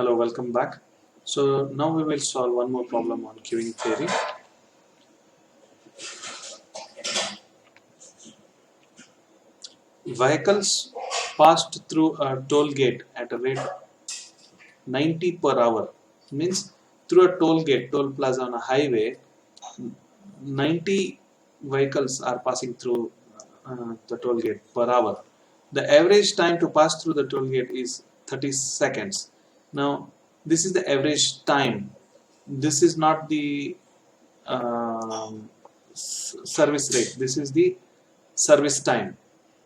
Hello, welcome back. So now we will solve one more problem on queuing theory. Vehicles passed through a toll gate at a rate 90 per hour. Means through a toll gate, toll plaza on a highway, 90 vehicles are passing through the toll gate per hour. The average time to pass through the toll gate is 30 seconds. Now, this is the average time. This is not the service rate. This is the service time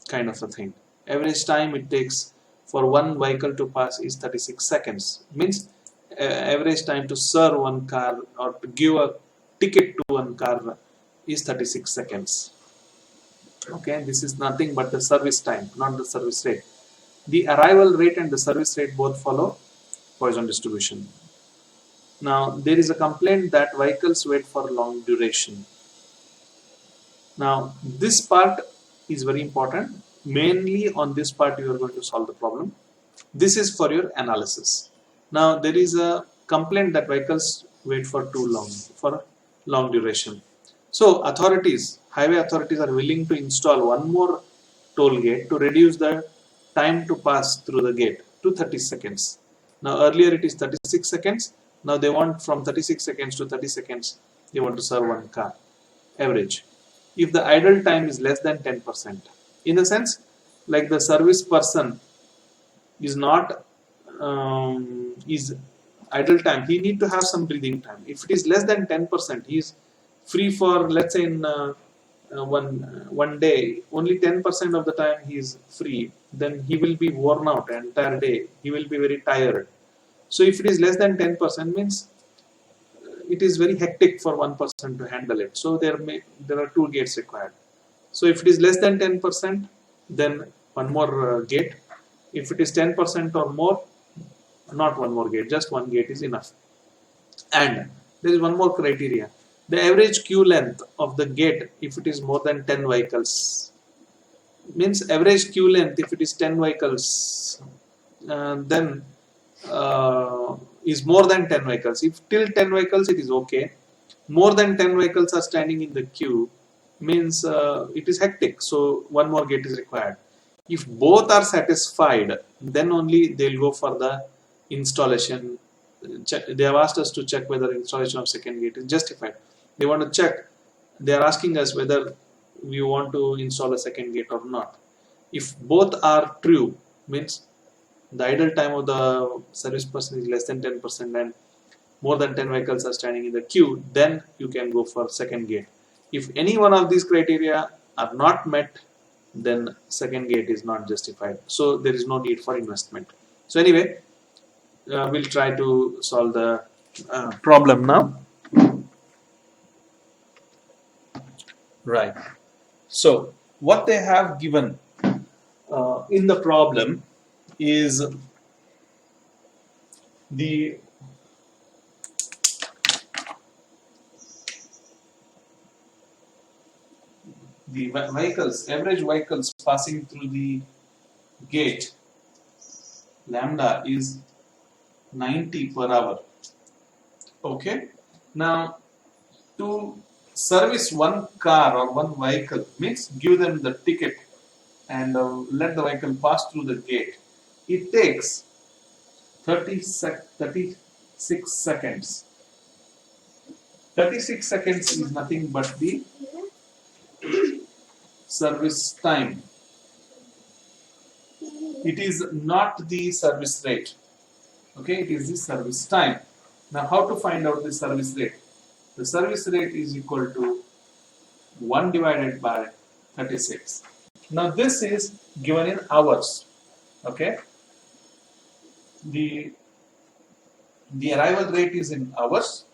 kind of a thing. Average time it takes for one vehicle to pass is 36 seconds. Means average time to serve one car or to give a ticket to one car is 36 seconds. Okay, this is nothing but the service time, not the service rate. The arrival rate and the service rate both follow Poisson distribution. Now, there is a complaint that vehicles wait for long duration. Now, this part is very important. Mainly on this part, you are going to solve the problem. This is for your analysis. Now, there is a complaint that vehicles wait for too long, for long duration. So, highway authorities are willing to install one more toll gate to reduce the time to pass through the gate to 30 seconds. Now, earlier it is 36 seconds. Now, they want from 36 seconds to 30 seconds, they want to serve one car, average. If the idle time is less than 10%, in a sense, like the service person is not is idle time, he need to have some breathing time. If it is less than 10%, he is free for, let's say, in one day, only 10% of the time he is free, then he will be worn out the entire day. He will be very tired. So if it is less than 10%, means it is very hectic for one person to handle it. So there are two gates required. So if it is less than 10%, then one more gate. If it is 10% or more, not one more gate, just one gate is enough. And there is one more criteria. The average queue length of the gate, if it is more than 10 vehicles, means average queue length, if it is 10 vehicles, then is more than 10 vehicles. If till 10 vehicles, it is okay. More than 10 vehicles are standing in the queue, means it is hectic. So one more gate is required. If both are satisfied, then only they'll go for the installation. They have asked us to check whether installation of second gate is justified. They want to check. They are asking us whether we want to install a second gate or not. If both are true, means the idle time of the service person is less than 10% and more than 10 vehicles are standing in the queue, then you can go for second gate. If any one of these criteria are not met, then second gate is not justified. So there is no need for investment. So anyway, we'll try to solve the problem now. Right. So what they have given in the problem is the vehicles, average vehicles passing through the gate, lambda is 90 per hour. Okay. Now, to service one car or one vehicle means give them the ticket and let the vehicle pass through the gate. It takes 36 seconds. 36 seconds is nothing but the service time. It is not the service rate. Okay, it is the service time. Now, how to find out the service rate? The service rate is equal to 1 divided by 36. Now, this is given in hours. Okay, the arrival rate is in hours,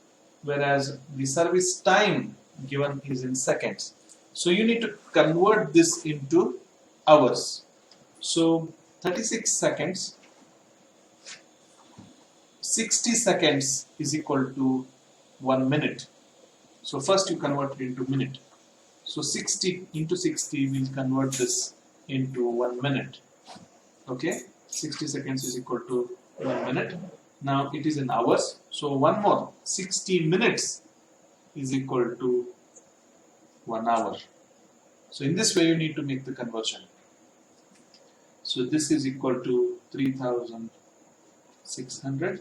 whereas the service time given is in seconds. So you need to convert this into hours. So 36 seconds, 60 seconds is equal to 1 minute. So first you convert it into minute. So 60 into 60 will convert this into 1 minute. Okay, 60 seconds is equal to 1 minute. Now it is in hours. So one more 60 minutes is equal to 1 hour. So in this way you need to make the conversion. So this is equal to 3600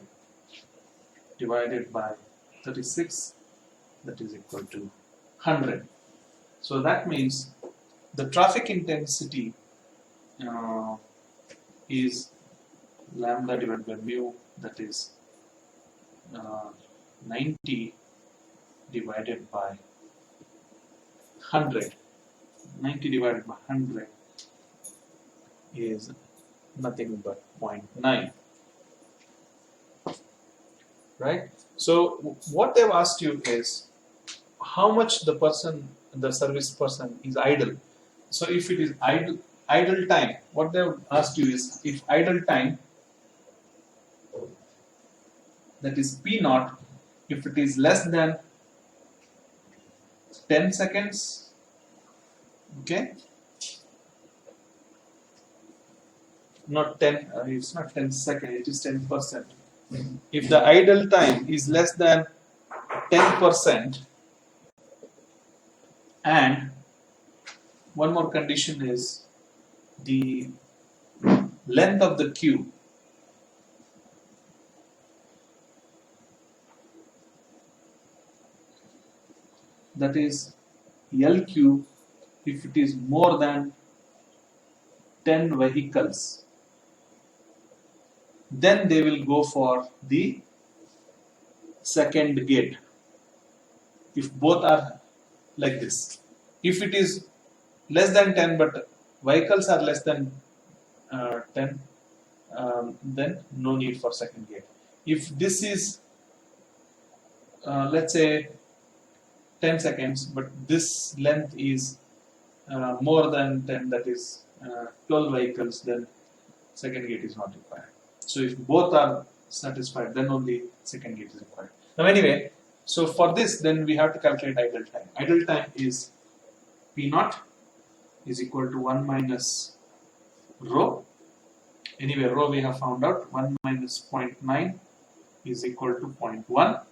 divided by 36, that is equal to 100. So that means the traffic intensity is lambda divided by mu, that is 90 divided by 100. 90 divided by 100 is nothing but 0.9. Right? So what they've asked you is how much the service person is idle. So if it is idle time, what they've asked you is if idle time, that is P naught, if it is less than 10 seconds, okay, not 10, it's not 10 seconds, it is 10%. If the idle time is less than 10%, and one more condition is the length of the queue that is LQ, if it is more than 10 vehicles, then they will go for the second gate. If both are like this, if it is less than 10 but vehicles are less than 10, then no need for second gate. If this is let's say 10 seconds but this length is more than 10, that is 12 vehicles, then second gate is not required. So if both are satisfied, then only second gate is required. Now anyway, so for this then we have to calculate idle time. Idle time is P naught is equal to 1 minus rho. Anyway, rho we have found out, 1 minus 0.9 is equal to 0.1.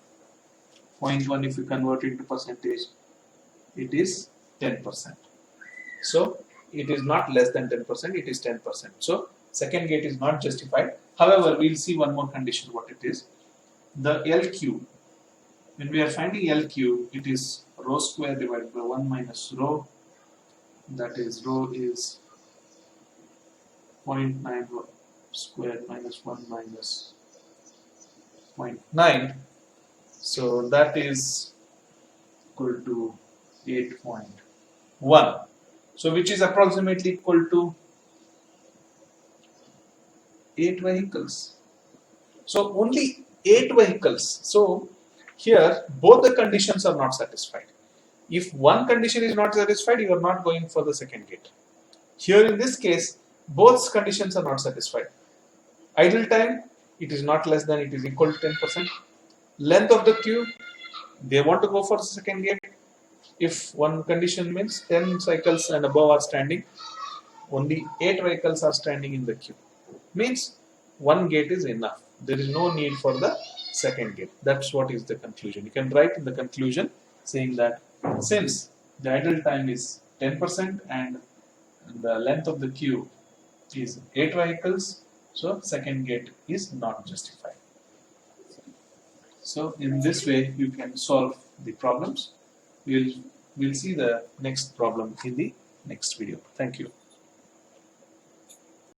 0.1 if you convert into percentage, it is 10%. So it is not less than 10%, it is 10%. So second gate is not justified. However, we will see one more condition what it is. The LQ, when we are finding LQ, it is rho square divided by 1 minus rho, that is rho is 0.9 square minus 1 minus 0.9. So that is equal to 8.1. So which is approximately equal to 8 vehicles. So only 8 vehicles. So here both the conditions are not satisfied. If one condition is not satisfied, you are not going for the second gate. Here in this case, both conditions are not satisfied. Idle time, it is not less than, it is equal to 10%. Length of the queue, they want to go for the second gate. If one condition means 10 cycles and above are standing, only 8 vehicles are standing in the queue. Means one gate is enough. There is no need for the second gate. That's what is the conclusion. You can write in the conclusion saying that since the idle time is 10% and the length of the queue is 8 vehicles, so second gate is not justified. So in this way you can solve the problems. We'll see the next problem in the next video. Thank you.